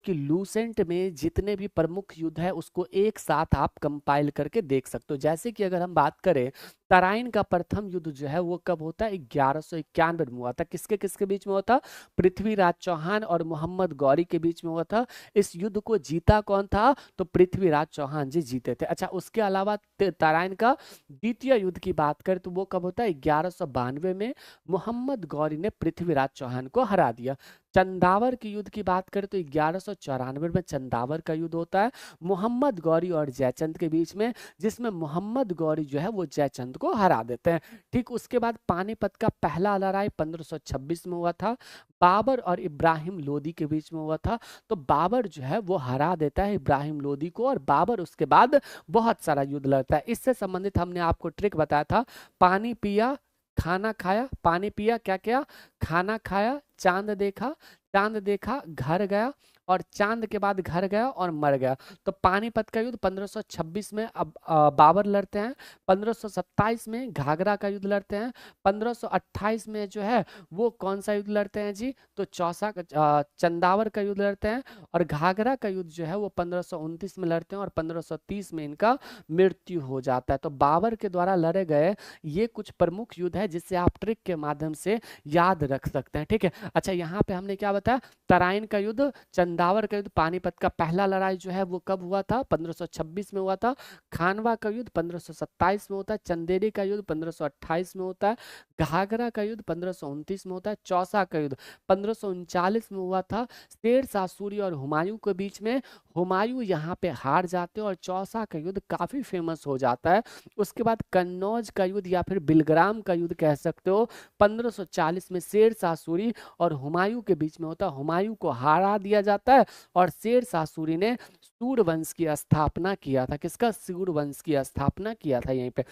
आपकी लूसेंट में जितने भी प्रमुख युद्ध है उसको एक साथ आप कंपाइल करके देख सकते हो। जैसे कि अगर हम बात करें, तराइन का प्रथम युद्ध जो है वो कब होता है? 1191 में हुआ था। किसके किसके बीच में हुआ था? पृथ्वीराज चौहान और मोहम्मद गौरी के बीच में हुआ था। इस युद्ध को जीता कौन था? तो पृथ्वीराज चौहान जी जीते थे। अच्छा, उसके अलावा तराइन का द्वितीय युद्ध की बात करें तो वो कब होता है? 1192 में मोहम्मद गौरी ने पृथ्वीराज चौहान को हरा दिया। चंदावर की युद्ध की बात करें तो 1194 में चंदावर का युद्ध होता है मोहम्मद गौरी और जयचंद के बीच में, जिसमें मोहम्मद गौरी जो है वो जयचंद को हरा देते हैं। ठीक, उसके बाद पानीपत का पहला लड़ाई 1526 में हुआ था, बाबर और इब्राहिम लोदी के बीच में हुआ था। तो बाबर जो है वो हरा देता है इब्राहिम लोदी को, और बाबर उसके बाद बहुत सारा युद्ध लड़ता है। इससे संबंधित हमने आपको ट्रिक बताया था, पानी पिया खाना खाया, पानी पिया क्या किया? खाना खाया, चांद देखा, चांद देखा घर गया, और चांद के बाद घर गया और मर गया। तो पानीपत का युद्ध 1526 में अब बाबर लड़ते हैं, 1527 में घाघरा का युद्ध लड़ते हैं, 1528 में जो है वो कौन सा युद्ध लड़ते हैं जी? तो चंदावर का युद्ध लड़ते हैं, और घाघरा का युद्ध जो है वो 1529 में लड़ते हैं, और 1530 में इनका मृत्यु हो जाता है। तो बाबर के द्वारा लड़े गए ये कुछ प्रमुख युद्ध है जिससे आप ट्रिक के माध्यम से याद रख सकते हैं। ठीक है, अच्छा यहाँ पे हमने क्या बताया? तराइन का युद्ध, चंदावर का युद्ध, पानीपत का पहला लड़ाई जो है वो कब हुआ था? 1526 में हुआ था। खानवा का युद्ध 1527 में होता है। चंदेरी का युद्ध 1528 में होता है। घाघरा का युद्ध 1529 में होता है। चौसा का युद्ध 1539 में हुआ था, शेर शाह सूरी और हुमायूं के बीच में। हुमायूं यहाँ पे हार जाते हैं और चौसा का युद्ध काफी फेमस हो जाता है। उसके बाद कन्नौज का युद्ध या फिर बिलग्राम का युद्ध कह सकते हो, 1540 में शेर शाह सूरी और हुमायूं के बीच में होता है। हुमायूं को हरा दिया जाता है और शेर शाह सूरी ने सूर्यवंश की स्थापना किया था। किसका? सूर्यवंश की स्थापना किया था यहीं पे।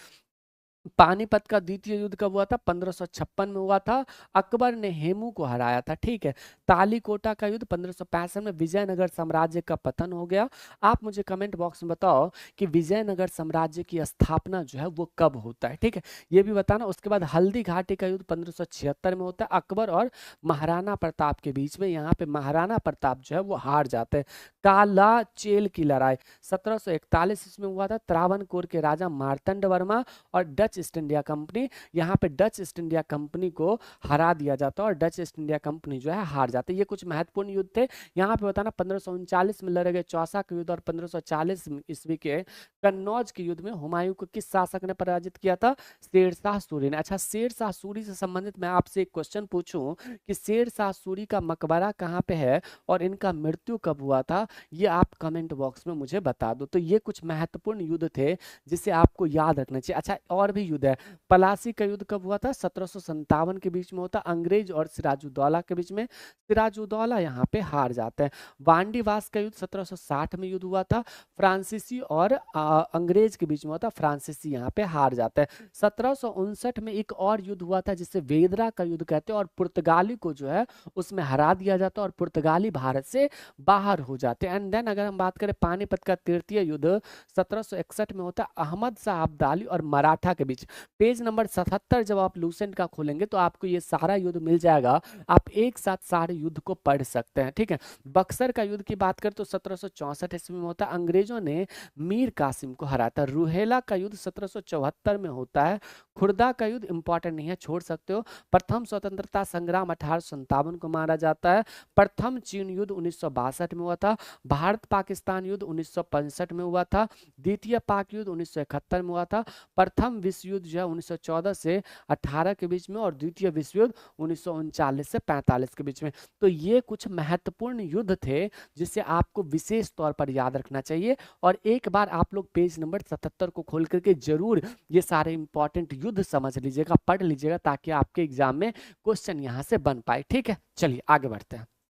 पानीपत का द्वितीय युद्ध कब हुआ था? 1556 में हुआ था। अकबर ने हेमू को हराया था। ठीक है, तालीकोटा का युद्ध 1565 में, विजयनगर साम्राज्य का पतन हो गया। आप मुझे कमेंट बॉक्स में बताओ कि विजयनगर साम्राज्य की स्थापना जो है वो कब होता है। ठीक है, ये भी बताना। उसके बाद हल्दी घाटी का युद्ध 1576 में होता है, अकबर और महाराणा प्रताप के बीच में। यहाँ पे महाराणा प्रताप जो है वो हार जाते हैं। काला चेल की लड़ाई 1741 ईस्वी में हुआ था, त्रावणकोर के राजा मार्तंड वर्मा और डच ईस्ट इंडिया कंपनी। यहाँ पे डच ईस्ट इंडिया कंपनी को हरा दिया जाता है और डच ईस्ट इंडिया कंपनी जो है हार जाती है। ये कुछ महत्वपूर्ण युद्ध थे। यहाँ पे बताना 1539 में लड़े गए चौसा का युद्ध और 1540 ईस्वी के कन्नौज के युद्ध में हुमायूं को किस शासक ने पराजित किया था? शेरशाह सूरी ने। अच्छा, शेरशाह सूरी से संबंधित मैं आपसे एक क्वेश्चन पूछूं कि शेरशाह सूरी का मकबरा कहाँ पे है और इनका मृत्यु कब हुआ था, ये आप कमेंट बॉक्स में मुझे बता दो। तो ये कुछ महत्वपूर्ण युद्ध थे जिसे आपको याद रखना चाहिए। अच्छा, और भी युद्ध है। पलासी का युद्ध कब हुआ था? 1757 के बीच में होता, अंग्रेज और सिराजुद्दौला के बीच में। सिराजुद्दौला यहाँ पे हार जाते हैं। वांडीवास का युद्ध 1760 में युद्ध हुआ था, फ्रांसीसी और अंग्रेज के बीच में हुआ था, फ्रांसीसी यहाँ पे हार जाते हैं। 1759 में एक और युद्ध हुआ था जिसे वेदरा का युद्ध कहते हैं, और पुर्तगाली को जो है उसमें हरा दिया जाता है और पुर्तगाली भारत से बाहर हो जाते हैं। एंड देन अगर हम बात करें पानीपत का तृतीय युद्ध 1761 में होता है, अहमद शाह अब्दाली और मराठा के बीच। पेज नंबर 77 जब आप लूसेंट का खोलेंगे तो आपको ये सारा युद्ध मिल जाएगा, आप एक साथ सारे युद्ध को पढ़ सकते हैं। ठीक है, बक्सर का युद्ध की बात करें तो 1764 ईस्वी में होता है, अंग्रेजों ने मीर कासिम को हराता। रुहेला का युद्ध 1774 में होता है। खुर्दा का युद्ध इंपॉर्टेंट नहीं है, छोड़ सकते हो। प्रथम स्वतंत्रता संग्राम 1857 को मारा जाता है। प्रथम चीन युद्ध 1962 में हुआ था। भारत पाकिस्तान युद्ध 1965 में हुआ था। द्वितीय पाक युद्ध 1971 में हुआ था। प्रथम विश्व युद्ध जो है 1914 से 18 के बीच में, और द्वितीय विश्व युद्ध 1939 से 45 के बीच में। तो ये कुछ महत्वपूर्ण युद्ध थे जिसे आपको विशेष तौर पर याद रखना चाहिए। और एक बार आप लोग पेज नंबर 77 को खोल करके जरूर ये सारे इंपॉर्टेंट युद्ध समझ लीजिएगा, पढ़ लीजिएगा, ताकि आपके एग्जाम में क्वेश्चन यहाँ से बन पाए। ठीक है, चलिए आगे बढ़ते हैं।